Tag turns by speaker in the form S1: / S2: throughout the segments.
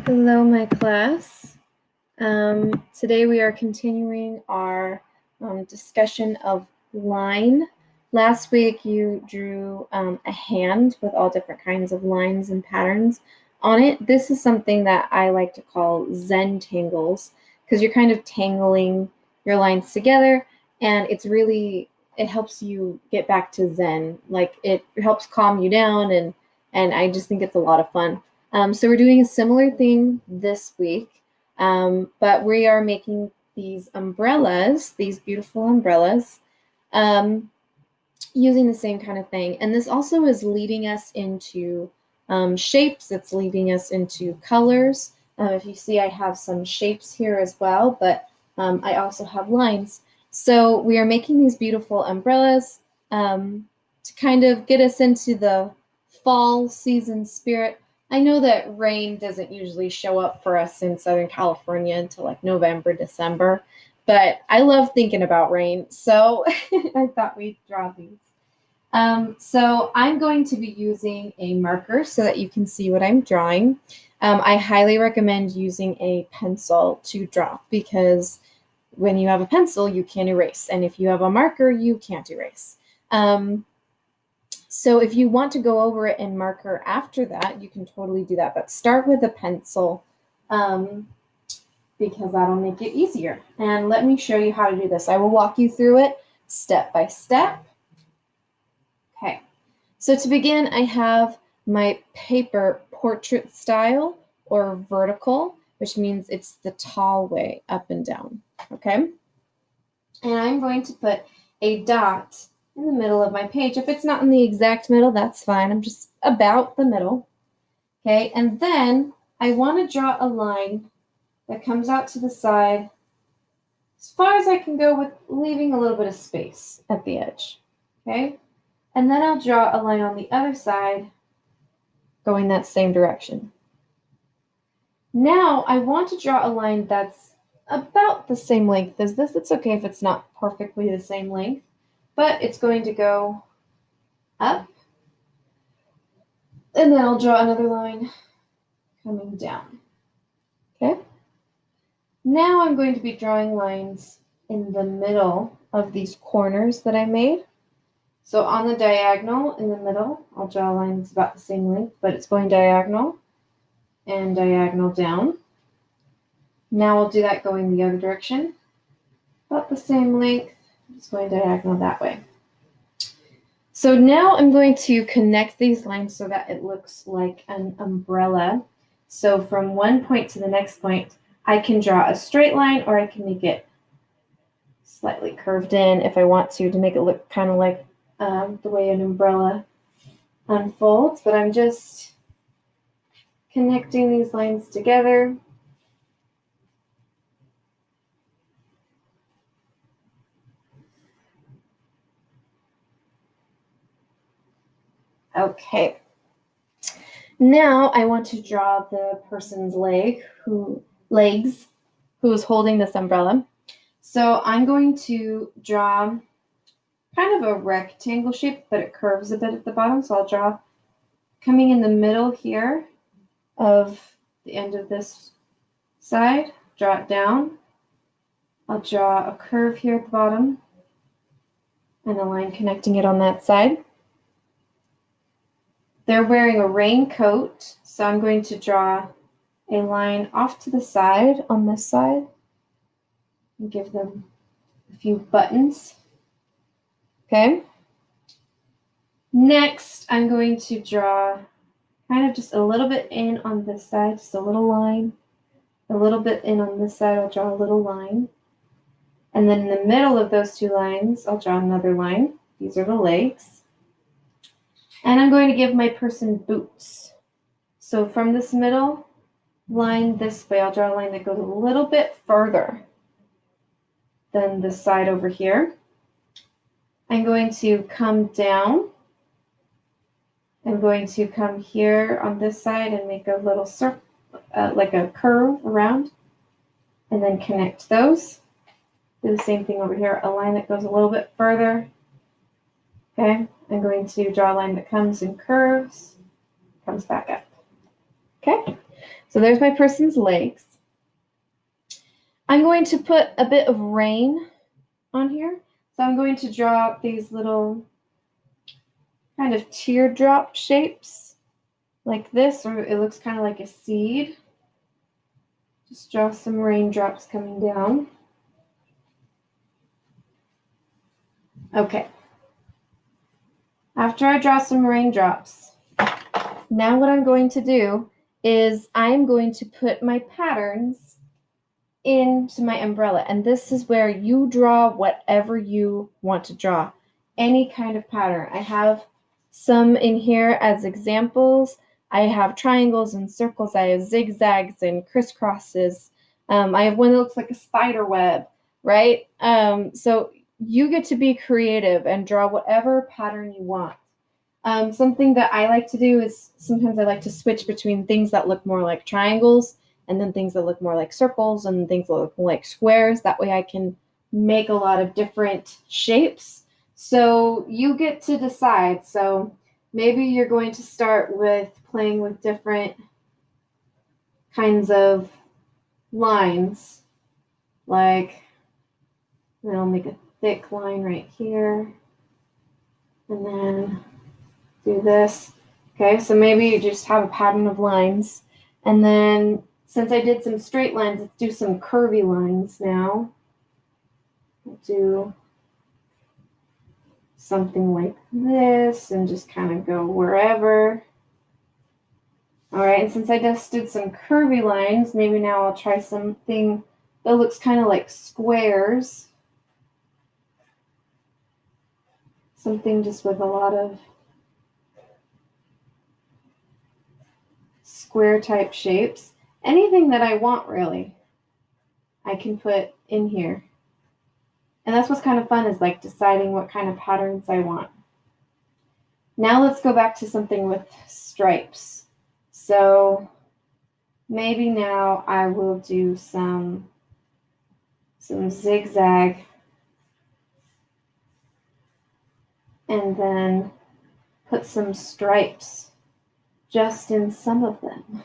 S1: Hello, my class. Today we are continuing our discussion of line. Last week you drew a hand with all different kinds of lines and patterns on it. This is something that I like to call Zen tangles because you're kind of tangling your lines together, and it helps you get back to Zen. Like it helps calm you down, and I just think it's a lot of fun. So we're doing a similar thing this week, but we are making these umbrellas, these beautiful umbrellas, using the same kind of thing. And this also is leading us into shapes. It's leading us into colors. If you see, I have some shapes here as well, but I also have lines. So we are making these beautiful umbrellas to kind of get us into the fall season spirit. I know that rain doesn't usually show up for us in Southern California until like November, December, but I love thinking about rain, so I thought we'd draw these. So I'm going to be using a marker so that you can see what I'm drawing. I highly recommend using a pencil to draw because when you have a pencil, you can erase. And if you have a marker, you can't erase. So if you want to go over it in marker after that, you can totally do that. But start with a pencil because that'll make it easier. And let me show you how to do this. I will walk you through it step by step. Okay, so to begin, I have my paper portrait style or vertical, which means it's the tall way up and down, okay? And I'm going to put a dot in the middle of my page. If it's not in the exact middle, that's fine. I'm just about the middle, okay? And then I want to draw a line that comes out to the side as far as I can go with leaving a little bit of space at the edge, okay? And then I'll draw a line on the other side going that same direction. Now I want to draw a line that's about the same length as this. It's okay if it's not perfectly the same length, but it's going to go up. And then I'll draw another line coming down. Okay? Now I'm going to be drawing lines in the middle of these corners that I made. So on the diagonal in the middle, I'll draw a line that's about the same length, but it's going diagonal and diagonal down. Now we'll do that going the other direction. About the same length, just going diagonal that way. So now I'm going to connect these lines so that it looks like an umbrella. So from one point to the next point, I can draw a straight line or I can make it slightly curved in if I want to make it look kind of like the way an umbrella unfolds. But I'm just connecting these lines together. Okay. Now I want to draw the person's legs who is holding this umbrella. So I'm going to draw kind of a rectangle shape, but it curves a bit at the bottom. So I'll draw coming in the middle here of the end of this side, draw it down. I'll draw a curve here at the bottom and a line connecting it on that side. They're wearing a raincoat, so I'm going to draw a line off to the side on this side and give them a few buttons. Okay. Next, I'm going to draw kind of just a little bit in on this side, just a little line. A little bit in on this side, I'll draw a little line. And then in the middle of those two lines, I'll draw another line. These are the legs. And I'm going to give my person boots. So from this middle line this way, I'll draw a line that goes a little bit further than this side over here. I'm going to come down. I'm going to come here on this side and make a little circle, like a curve around, and then connect those. Do the same thing over here, a line that goes a little bit further. Okay, I'm going to draw a line that comes and curves, comes back up. Okay, So there's my person's legs. I'm going to put a bit of rain on here. So I'm going to draw these little kind of teardrop shapes like this, or it looks kind of like a seed. Just draw some raindrops coming down. Okay. After I draw some raindrops, now what I'm going to do is I'm going to put my patterns into my umbrella. And this is where you draw whatever you want to draw. Any kind of pattern. I have some in here as examples. I have triangles and circles. I have zigzags and crisscrosses. I have one that looks like a spider web, right? So you get to be creative and draw whatever pattern you want. Something that I like to do is sometimes I like to switch between things that look more like triangles and then things that look more like circles and things that look like squares. That way I can make a lot of different shapes. So you get to decide. So maybe you're going to start with playing with different kinds of lines. Like, then I'll make a thick line right here. And then do this. Okay, so maybe you just have a pattern of lines. And then since I did some straight lines, let's do some curvy lines now. I'll do something like this and just kind of go wherever. All right, and since I just did some curvy lines, maybe now I'll try something that looks kind of like squares. Something just with a lot of square type shapes. Anything that I want, really, I can put in here. And that's what's kind of fun, is like deciding what kind of patterns I want. Now let's go back to something with stripes. So maybe now I will do some zigzag and then put some stripes just in some of them.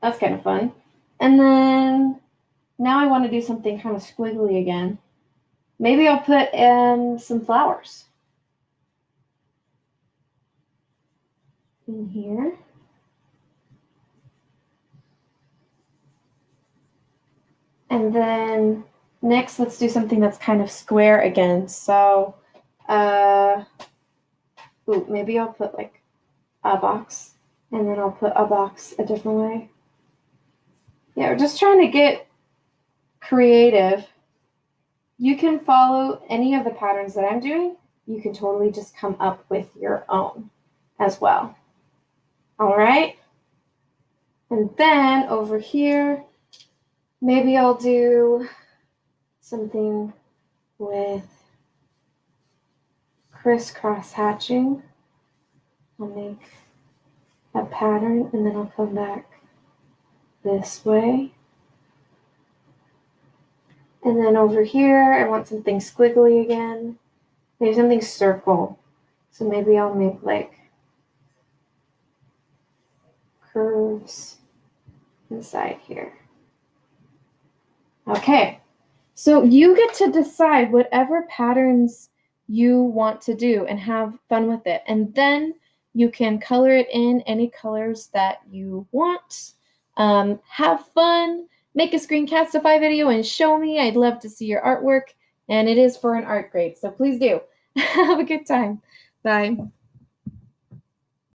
S1: That's kind of fun. And then now I want to do something kind of squiggly again. Maybe I'll put some flowers in here. And then next, let's do something that's kind of square again. So, maybe I'll put like a box, and then I'll put a box a different way. Yeah, we're just trying to get creative. You can follow any of the patterns that I'm doing. You can totally just come up with your own as well. All right. And then over here, maybe I'll do something with crisscross hatching. I'll make a pattern and then I'll come back this way. And then over here, I want something squiggly again. Maybe something circle. So maybe I'll make like curves inside here. Okay, so you get to decide whatever patterns you want to do and have fun with it. And then you can color it in any colors that you want. Have fun, make a Screencastify video and show me. I'd love to see your artwork. And it is for an art grade, so please do. Have a good time. Bye.